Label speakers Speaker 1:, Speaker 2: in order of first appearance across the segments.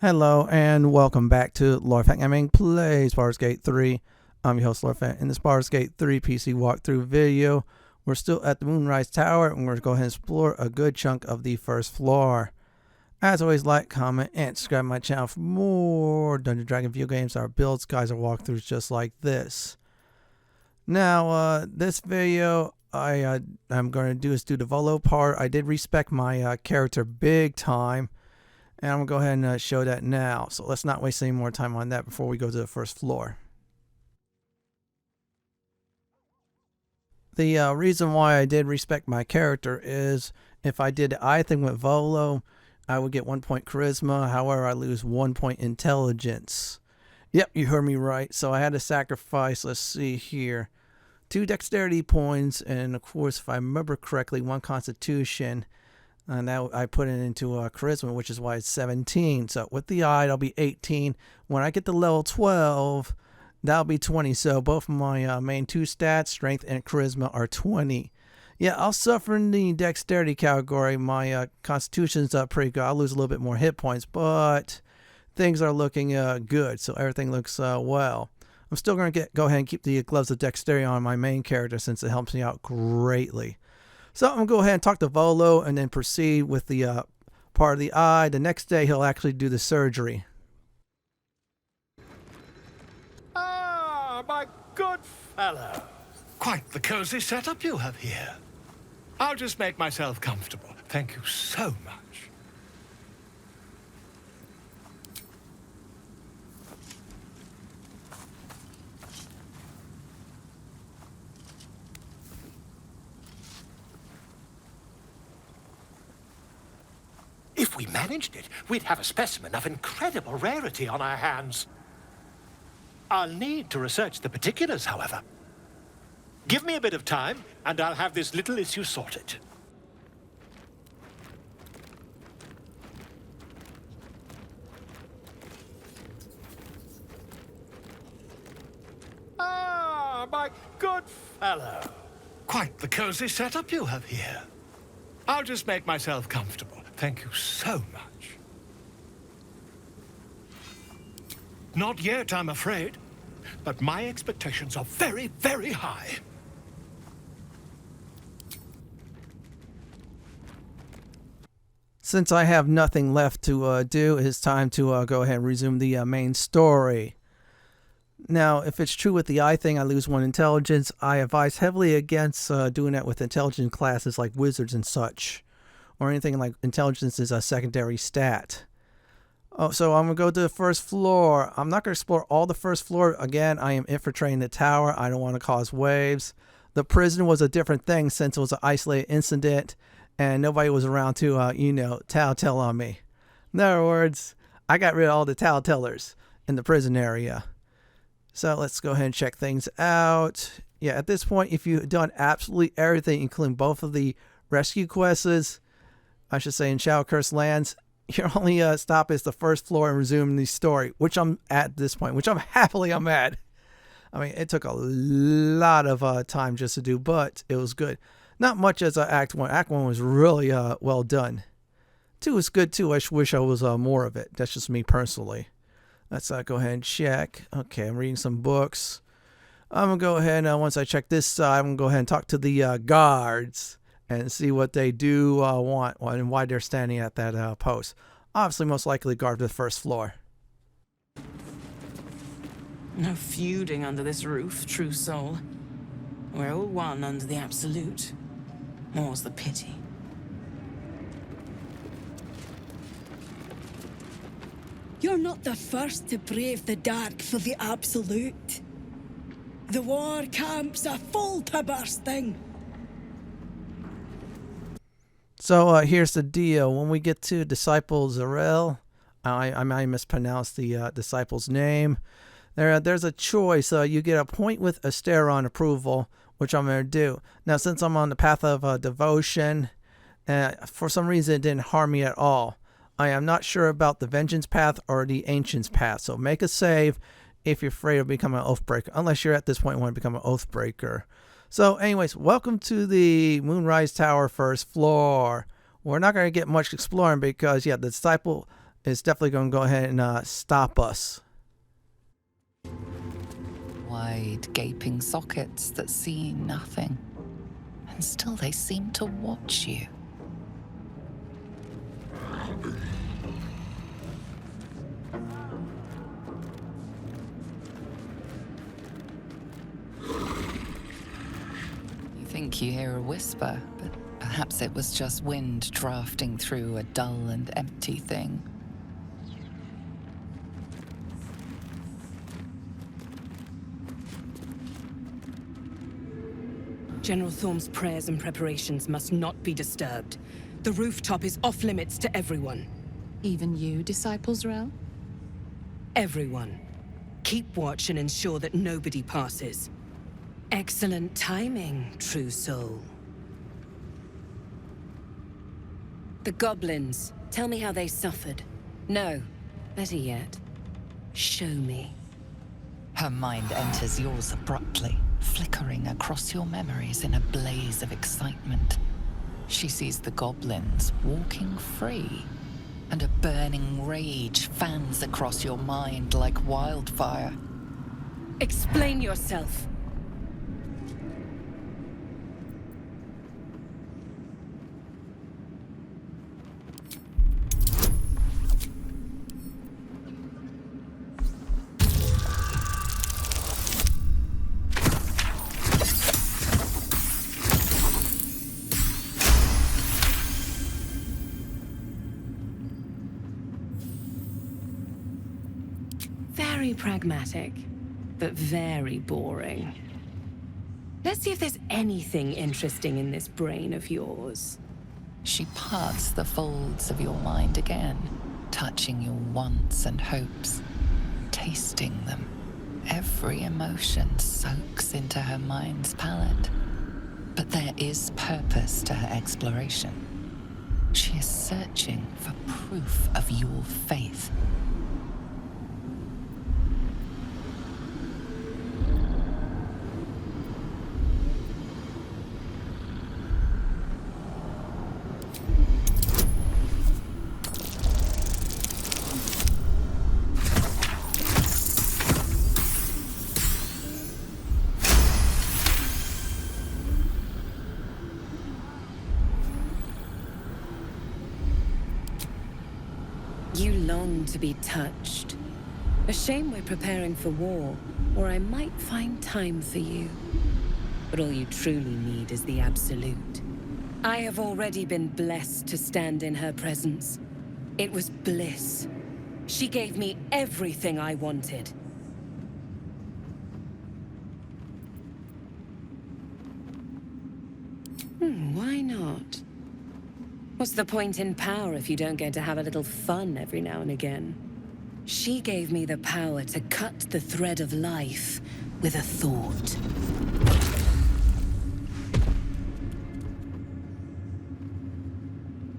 Speaker 1: Hello and welcome back to Lorefang Gaming Plays Baldur's Gate 3. I'm your host Lorefang. In this Baldur's Gate 3 PC walkthrough video, we're still at the Moonrise Tower and we're going to go ahead and explore a good chunk of the first floor. As always, like, comment, and subscribe to my channel for more Dungeons & Dragons video games, our builds, guides, or walkthroughs just like this. Now, this video I'm going to do the Volo part. I did respec my character big time. And I'm going to go ahead and show that now. So let's not waste any more time on that before we go to the first floor. The reason why I did respect my character is if I did the eye thing with Volo, I would get 1 point charisma. However, I lose 1 point intelligence. Yep, you heard me right. So I had to sacrifice, let's see here, 2 dexterity points. And of course, if I remember correctly, 1 constitution. And now I put it into charisma, which is why it's 17. So with the eye, it'll be 18. When I get to level 12, that'll be 20. So both of my main 2 stats, strength and charisma, are 20. Yeah, I'll suffer in the dexterity category. My constitution's pretty good. I'll lose a little bit more hit points, but things are looking good. So everything looks well. I'm still going to go ahead and keep the gloves of dexterity on my main character since it helps me out greatly. So I'm going to go ahead and talk to Volo and then proceed with the part of the eye. The next day he'll actually do the surgery.
Speaker 2: Ah, my good fellow. Quite the cozy setup you have here. I'll just make myself comfortable. Thank you so much. If we managed it, we'd have a specimen of incredible rarity on our hands. I'll need to research the particulars, however. Give me a bit of time, and I'll have this little issue sorted. Ah, my good fellow. Quite the cozy setup you have here. I'll just make myself comfortable. Thank you so much. Not yet, I'm afraid. But my expectations are very, very high.
Speaker 1: Since I have nothing left to do, it's time to go ahead and resume the main story. Now, if it's true with the eye thing, I lose 1 intelligence. I advise heavily against doing that with intelligence classes like wizards and such. Or anything like intelligence is a secondary stat. Oh, so I'm going to go to the first floor. I'm not going to explore all the first floor. Again, I am infiltrating the tower. I don't want to cause waves. The prison was a different thing since it was an isolated incident. And nobody was around to, tell on me. In other words, I got rid of all the tellers in the prison area. So let's go ahead and check things out. Yeah, at this point, if you've done absolutely everything, including both of the rescue quests, I should say in Shadow Curse Lands, your only stop is the first floor and resume the story, which I'm at this point, which I'm at. I mean, it took a lot of time just to do, but it was good. Not much as Act 1. Act 1 was really well done. 2 was good too. I wish I was more of it. That's just me personally. Let's go ahead and check. Okay, I'm reading some books. I'm going to go ahead and once I check this side, I'm going to go ahead and talk to the guards and see what they do want and why they're standing at that post. Obviously, most likely guard the first floor.
Speaker 3: No feuding under this roof, true soul. We're all one under the absolute. More's the pity.
Speaker 4: You're not the first to brave the dark for the absolute. The war camp's a full to bursting.
Speaker 1: So here's the deal. When we get to Disciple Zarel, I might mispronounce the disciple's name. There's a choice. You get a point with Asteron approval, which I'm going to do. Now, since I'm on the path of devotion, for some reason it didn't harm me at all. I am not sure about the Vengeance path or the Ancient's path. So make a save if you're afraid of becoming an Oathbreaker. Unless you're at this point and want to become an Oathbreaker. So anyways, welcome to the Moonrise Tower First Floor. We're not going to get much exploring because, yeah, the disciple is definitely going to go ahead and stop us.
Speaker 5: Wide, gaping sockets that see nothing, and still they seem to watch you. You think you hear a whisper, but perhaps it was just wind drafting through a dull and empty thing.
Speaker 6: General Thorm's prayers and preparations must not be disturbed. The rooftop is off limits to everyone.
Speaker 7: Even you, Disciples Rel?
Speaker 6: Everyone. Keep watch and ensure that nobody passes. Excellent timing, true soul. The goblins. Tell me how they suffered. No, better yet, show me.
Speaker 5: Her mind enters yours abruptly, flickering across your memories in a blaze of excitement. She sees the goblins walking free, and a burning rage fans across your mind like wildfire.
Speaker 6: Explain yourself. Very pragmatic, but very boring. Let's see if there's anything interesting in this brain of yours.
Speaker 5: She parts the folds of your mind again, touching your wants and hopes, tasting them. Every emotion soaks into her mind's palate. But there is purpose to her exploration. She is searching for proof of your faith.
Speaker 6: You long to be touched. A shame we're preparing for war, or I might find time for you. But all you truly need is the absolute. I have already been blessed to stand in her presence. It was bliss. She gave me everything I wanted. Why not? What's the point in power if you don't get to have a little fun every now and again? She gave me the power to cut the thread of life with a thought.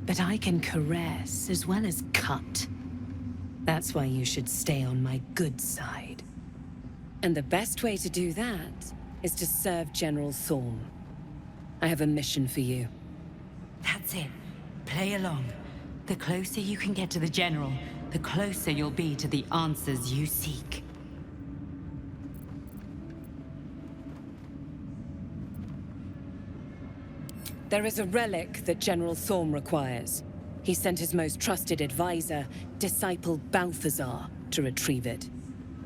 Speaker 6: But I can caress as well as cut. That's why you should stay on my good side. And the best way to do that is to serve General Thorm. I have a mission for you.
Speaker 8: That's it. Play along. The closer you can get to the General, the closer you'll be to the answers you seek.
Speaker 6: There is a relic that General Thorm requires. He sent his most trusted advisor, disciple Balthazar, to retrieve it.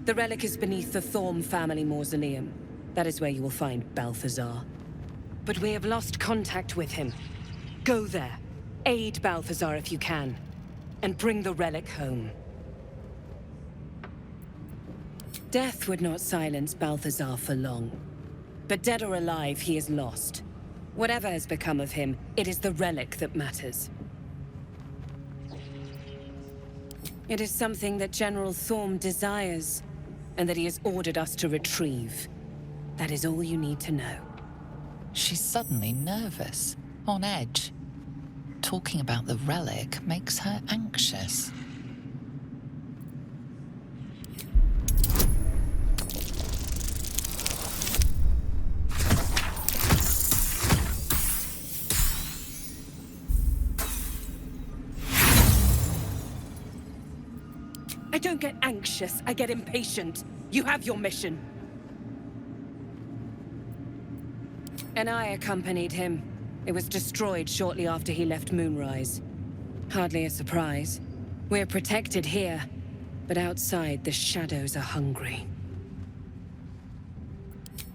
Speaker 6: The relic is beneath the Thorm family mausoleum. That is where you will find Balthazar. But we have lost contact with him. Go there. Aid Balthazar if you can, and bring the relic home. Death would not silence Balthazar for long. But dead or alive, he is lost. Whatever has become of him, it is the relic that matters. It is something that General Thorm desires, and that he has ordered us to retrieve. That is all you need to know.
Speaker 5: She's suddenly nervous, on edge. Talking about the relic makes her anxious.
Speaker 6: I don't get anxious, I get impatient. You have your mission. And I accompanied him. It was destroyed shortly after he left Moonrise. Hardly a surprise. We're protected here, but outside the shadows are hungry.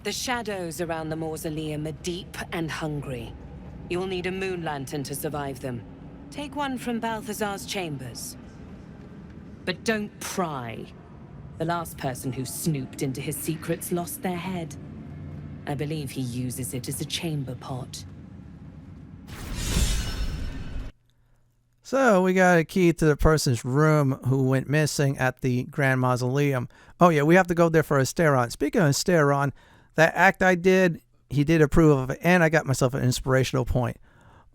Speaker 6: The shadows around the mausoleum are deep and hungry. You'll need a moon lantern to survive them. Take one from Balthazar's chambers. But don't pry. The last person who snooped into his secrets lost their head. I believe he uses it as a chamber pot.
Speaker 1: So we got a key to the person's room who went missing at the Grand Mausoleum. Oh yeah, we have to go there for Asteron. Speaking of Asteron, that act I did, he did approve of it, and I got myself an inspirational point.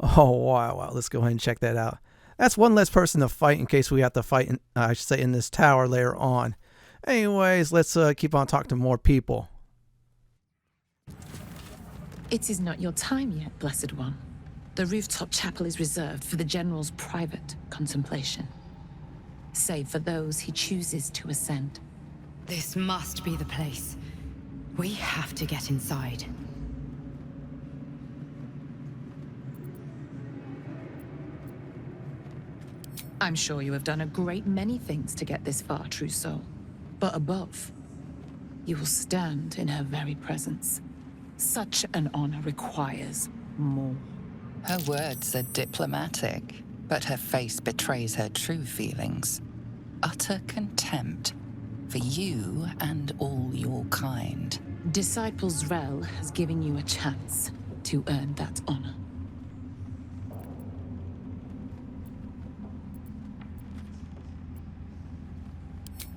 Speaker 1: Oh wow, let's go ahead and check that out. That's one less person to fight in case we have to fight, I should say, in this tower later on. Anyways, let's keep on talking to more people.
Speaker 7: It is not your time yet, Blessed One. The rooftop chapel is reserved for the General's private contemplation, save for those he chooses to ascend.
Speaker 8: This must be the place. We have to get inside.
Speaker 7: I'm sure you have done a great many things to get this far, true soul. But above, you will stand in her very presence. Such an honor requires more.
Speaker 5: Her words are diplomatic, but her face betrays her true feelings. Utter contempt for you and all your kind.
Speaker 7: Disciples Rel has given you a chance to earn that honor.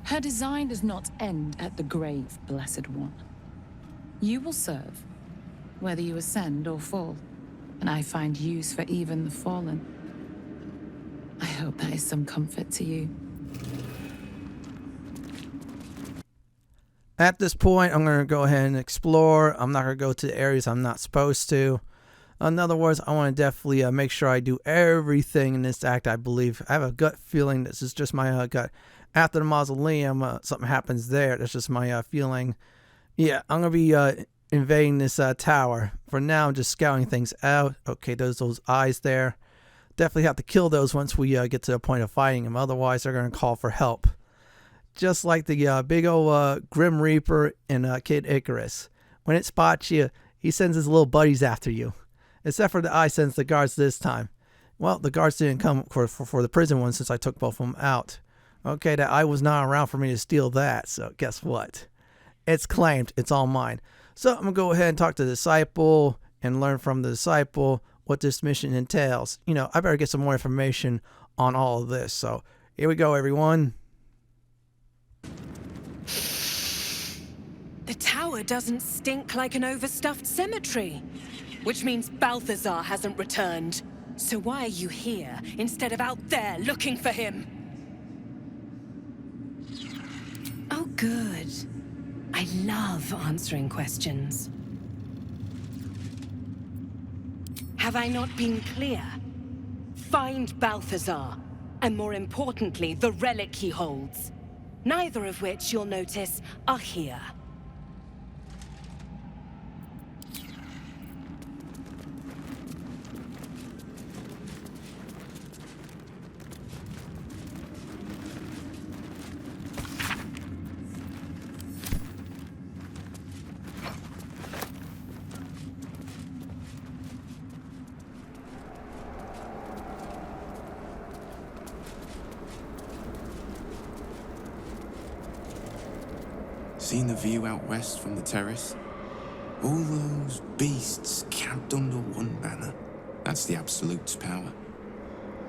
Speaker 7: Her design does not end at the grave, Blessed One. You will serve, whether you ascend or fall, and I find use for even the fallen. I hope that is some comfort to you.
Speaker 1: At this point, I'm going to go ahead and explore. I'm not going to go to the areas I'm not supposed to. In other words, I want to definitely make sure I do everything in this act, I believe. I have a gut feeling. This is just my gut. After the mausoleum, something happens there. That's just my feeling. Yeah, I'm going to be invading this tower. For now, I'm just scouting things out. Okay, there's those eyes there. Definitely have to kill those once we get to the point of fighting them. Otherwise, they're going to call for help. Just like the big old Grim Reaper in Kid Icarus. When it spots you, he sends his little buddies after you. Except for the eye sends the guards this time. Well, the guards didn't come for the prison one since I took both of them out. Okay, that eye was not around for me to steal that, so guess what? It's claimed. It's all mine. So I'm going to go ahead and talk to the disciple and learn from the disciple what this mission entails. You know, I better get some more information on all of this. So here we go, everyone.
Speaker 6: The tower doesn't stink like an overstuffed cemetery, which means Balthazar hasn't returned. So why are you here instead of out there looking for him? Oh, good. I love answering questions. Have I not been clear? Find Balthazar, and more importantly, the relic he holds. Neither of which, you'll notice, are here.
Speaker 9: Seen the view out west from the terrace? All those beasts camped under one banner. That's the Absolute's power.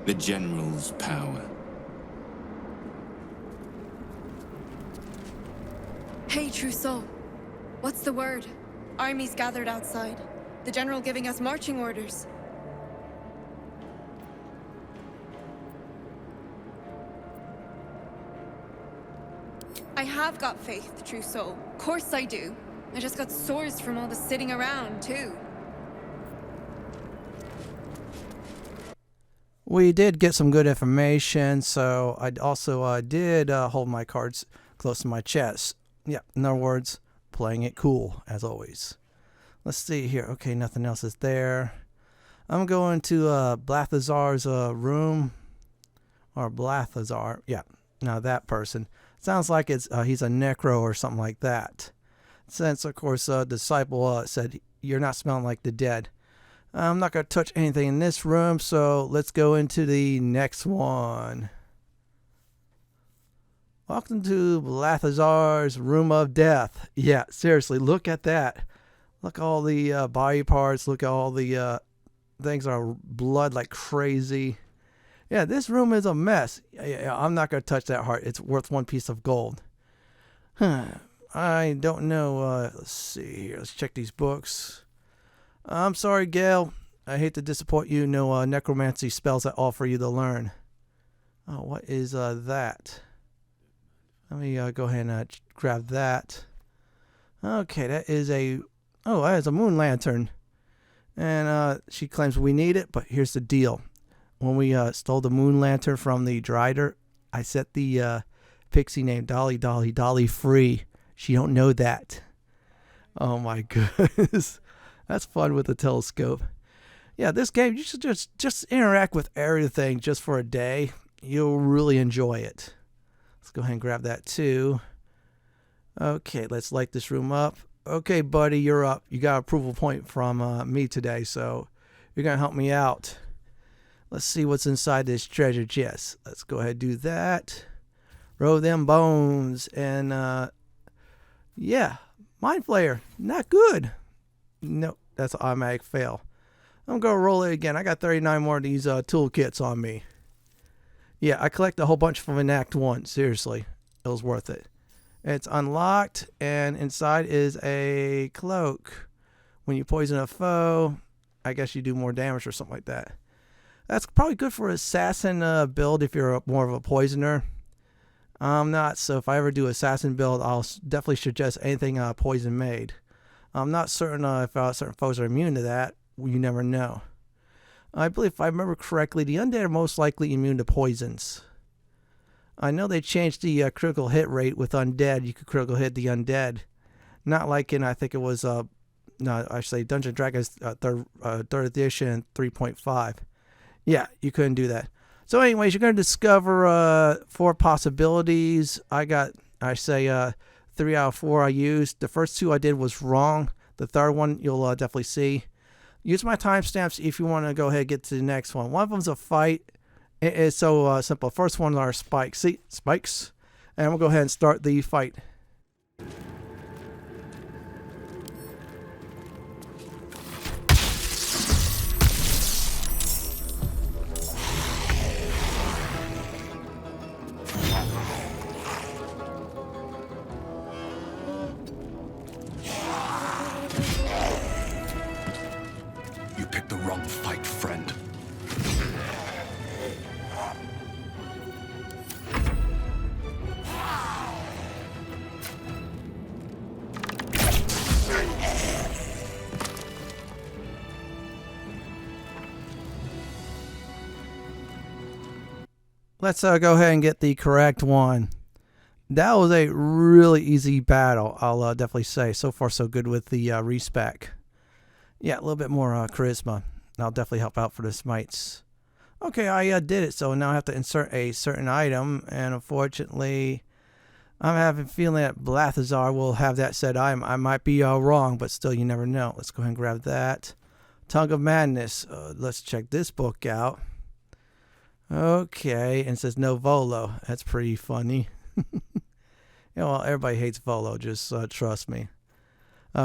Speaker 9: The General's power.
Speaker 10: Hey, Trousseau. What's the word? Armies gathered outside. The General giving us marching orders. I have got faith, Trousseau. Course I do. I just got sores from all the sitting around, too.
Speaker 1: we did get some good information, so I also did hold my cards close to my chest. Yeah, in other words, playing it cool, as always. Let's see here. Okay, nothing else is there. I'm going to Balthazar's room. Or Balthazar. Yeah, now that person. Sounds like he's a necro or something like that. Since, of course, disciple said, "You're not smelling like the dead." I'm not going to touch anything in this room, so let's go into the next one. Welcome to Balthazar's Room of Death. Yeah, seriously, look at that. Look at all the body parts. Look at all the things are blood like crazy. Yeah, this room is a mess. Yeah, I'm not going to touch that heart. It's worth one piece of gold. I don't know. Let's see here. Let's check these books. I'm sorry, Gale. I hate to disappoint you. No necromancy spells at all for you to learn. Oh, what is that? Let me go ahead and grab that. Okay, that is a moon lantern. And she claims we need it, but here's the deal. When we stole the moon lantern from the Drider, I set the pixie named Dolly free. She don't know that. Oh my goodness. That's fun with the telescope. Yeah, this game, you should just interact with everything just for a day. You'll really enjoy it. Let's go ahead and grab that too. Okay, let's light this room up. Okay, buddy, you're up. You got an approval point from me today, so you're going to help me out. Let's see what's inside this treasure chest. Let's go ahead and do that. Roll them bones. And, yeah, Mind Flayer. Not good. No, that's an automatic fail. I'm going to roll it again. I got 39 more of these toolkits on me. Yeah, I collected a whole bunch from Act 1. Seriously, it was worth it. It's unlocked, and inside is a cloak. When you poison a foe, I guess you do more damage or something like that. That's probably good for assassin build if you're more of a poisoner. I'm not, so if I ever do assassin build, I'll definitely suggest anything poison made. I'm not certain if certain foes are immune to that. You never know. I believe, if I remember correctly, the undead are most likely immune to poisons. I know they changed the critical hit rate with undead. You could critical hit the undead. Not like in, I think it was, Dungeon Dragons 3rd edition 3.5. Yeah, you couldn't do that. So anyways, you're going to discover 4 possibilities. I 3 out of 4 I used. The first 2 I did was wrong. The third one you'll definitely see. Use my timestamps if you want to go ahead and get to the next one. One of them's a fight. It is so simple. First one are spikes. See? Spikes. And we'll go ahead and start the fight.
Speaker 2: You picked the wrong fight, friend.
Speaker 1: Let's go ahead and get the correct one. That was a really easy battle, I'll definitely say. So far, so good with the respec. Yeah, a little bit more charisma. That'll definitely help out for the smites. Okay, I did it, so now I have to insert a certain item, and unfortunately, I'm having a feeling that Balthazar will have that said item. I might be wrong, but still, you never know. Let's go ahead and grab that. Tongue of Madness. Let's check this book out. Okay, and it says no Volo. That's pretty funny. Well, everybody hates Volo, just trust me.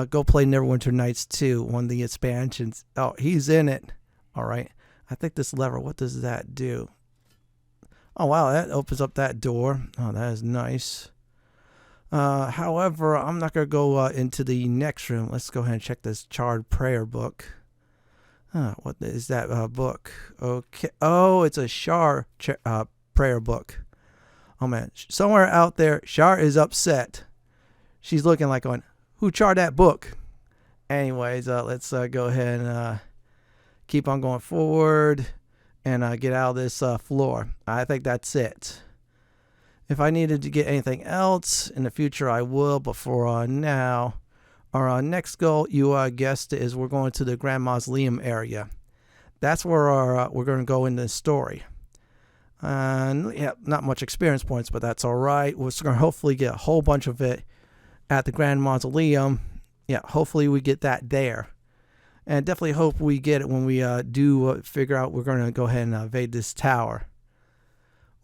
Speaker 1: Go play Neverwinter Nights 2, one of the expansions. Oh, he's in it. All right. I think this lever, what does that do? Oh, wow, that opens up that door. Oh, that is nice. However, I'm not going to go into the next room. Let's go ahead and check this Charred Prayer book. What is that book? Okay. Oh, it's a Shar prayer book. Oh, man. Somewhere out there, Shar is upset. She's looking like going, who charred that book? Anyways, let's go ahead and keep on going forward. and get out of this floor. I think that's it. If I needed to get anything else in the future, I will. But for now, our next goal, you guessed it, is we're going to the Grand Mausoleum area. That's where we're going to go in this story. And yeah, not much experience points, but that's all right. We're going to hopefully get a whole bunch of it at the Grand Mausoleum. Yeah, hopefully we get that there. And definitely hope we get it when we do figure out we're going to go ahead and invade this tower.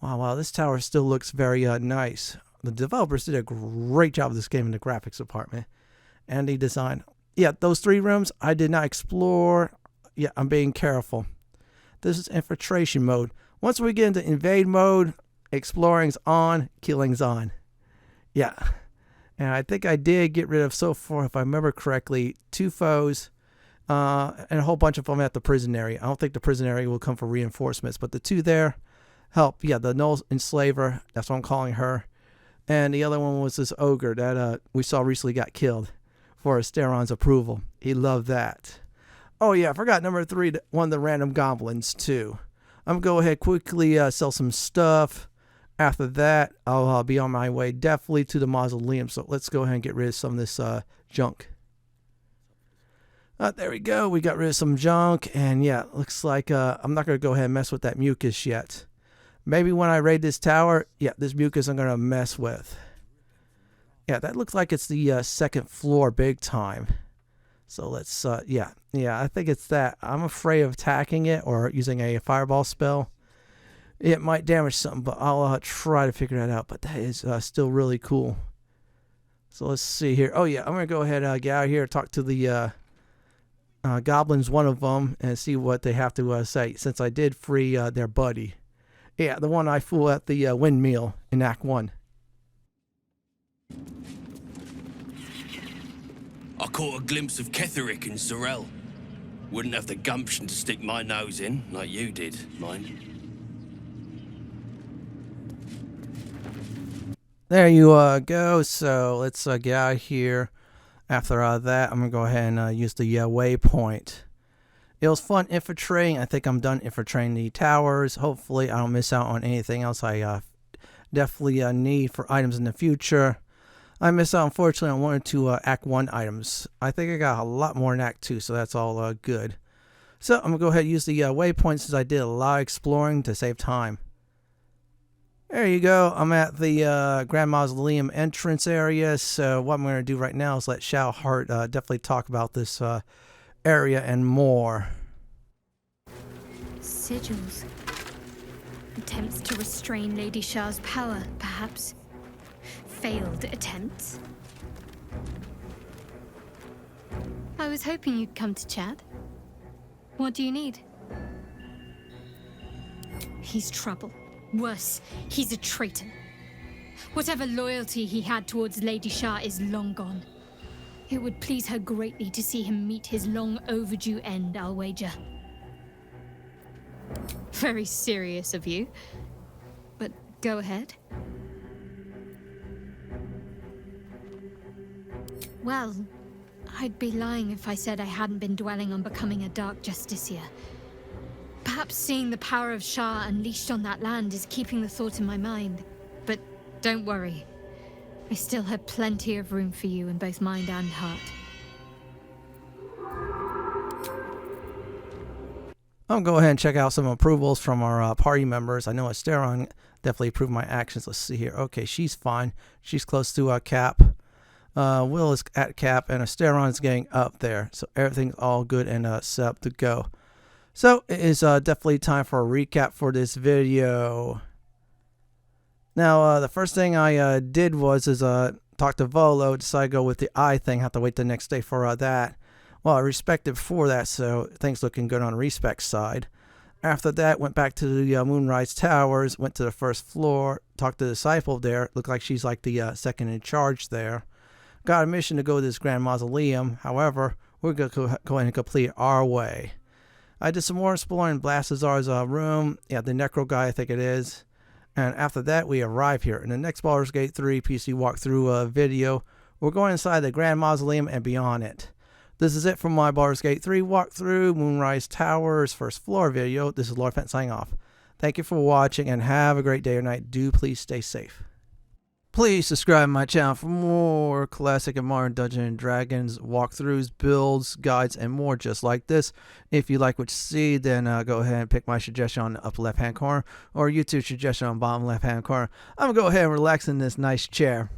Speaker 1: Wow, this tower still looks very nice. The developers did a great job of this game in the graphics department and the design. Yeah, those 3 rooms I did not explore. Yeah, I'm being careful. This is infiltration mode. Once we get into invade mode, exploring's on, killing's on. Yeah. And I think I did get rid of, so far, if I remember correctly, 2 foes and a whole bunch of them at the prison area. I don't think the prison area will come for reinforcements, but the 2 there help. Yeah, the Null Enslaver, that's what I'm calling her. And the other one was this ogre that we saw recently got killed for Asteron's approval. He loved that. Oh yeah, I forgot number 3, one of the random goblins too. I'm going to go ahead quickly sell some stuff. After that, I'll be on my way definitely to the mausoleum. So let's go ahead and get rid of some of this junk. There we go. We got rid of some junk. And yeah, looks like I'm not going to go ahead and mess with that mucus yet. Maybe when I raid this tower, yeah, this mucus I'm going to mess with. Yeah, that looks like it's the 2nd floor big time. So let's, yeah, I think it's that. I'm afraid of attacking it or using a fireball spell. It might damage something, but I'll try to figure that out. But that is still really cool. So let's see here. Oh, yeah, I'm going to go ahead and get out of here, talk to the goblins, one of them, and see what they have to say, since I did free their buddy. Yeah, the one I fooled at the windmill in Act 1.
Speaker 11: I caught a glimpse of Ketherick and Sorel. Wouldn't have the gumption to stick my nose in, like you did, mind.
Speaker 1: There you go. So let's get out of here. After that, I'm going to go ahead and use the waypoint. It was fun infiltrating. I think I'm done infiltrating the towers. Hopefully, I don't miss out on anything else I definitely need for items in the future. I missed out, unfortunately, on 1 or 2 Act 1 items. I think I got a lot more in Act 2, so that's all good. So, I'm going to go ahead and use the waypoint since I did a lot of exploring to save time. There you go. I'm at the Grand Mausoleum Entrance area, so what I'm going to do right now is let Shadowheart definitely talk about this area and more.
Speaker 12: Sigils. Attempts to restrain Lady Shah's power, perhaps. Failed attempts. I was hoping you'd come to chat. What do you need? He's trouble. Worse, he's a traitor. Whatever loyalty he had towards Lady Shah is long gone. It would please her greatly to see him meet his long overdue end, I'll wager. Very serious of you. But go ahead. Well, I'd be lying if I said I hadn't been dwelling on becoming a Dark Justiciar. Perhaps seeing the power of Shah unleashed on that land is keeping the thought in my mind. But don't worry. I still have plenty of room for you in both mind and heart.
Speaker 1: I'll go ahead and check out some approvals from our party members. I know Asteron definitely approved my actions. Let's see here. Okay, she's fine. She's close to cap. Will is at cap, and Asteron is getting up there. So everything's all good and set up to go. So it is definitely time for a recap for this video. Now, the first thing I did was talk to Volo, decided to go with the eye thing, have to wait the next day for that. Well, I respected before that, so things looking good on respec's side. After that, went back to the Moonrise Towers, went to the first floor, talked to the disciple there. Looked like she's like the second in charge there. Got a mission to go to this Grand Mausoleum. However, we're going to go ahead and complete it our way. I did some more exploring in Balthazar's room. Yeah, the Necro guy, I think it is. And after that, we arrive here. In the next Baldur's Gate 3 PC walkthrough video, we're going inside the Grand Mausoleum and beyond it. This is it from my Baldur's Gate 3 walkthrough, Moonrise Tower's first floor video. This is Lord Fenton signing off. Thank you for watching and have a great day or night. Do please stay safe. Please subscribe to my channel for more classic and modern Dungeons & Dragons walkthroughs, builds, guides, and more just like this. If you like what you see, then go ahead and pick my suggestion on the upper left-hand corner or YouTube suggestion on the bottom left-hand corner. I'm going to go ahead and relax in this nice chair.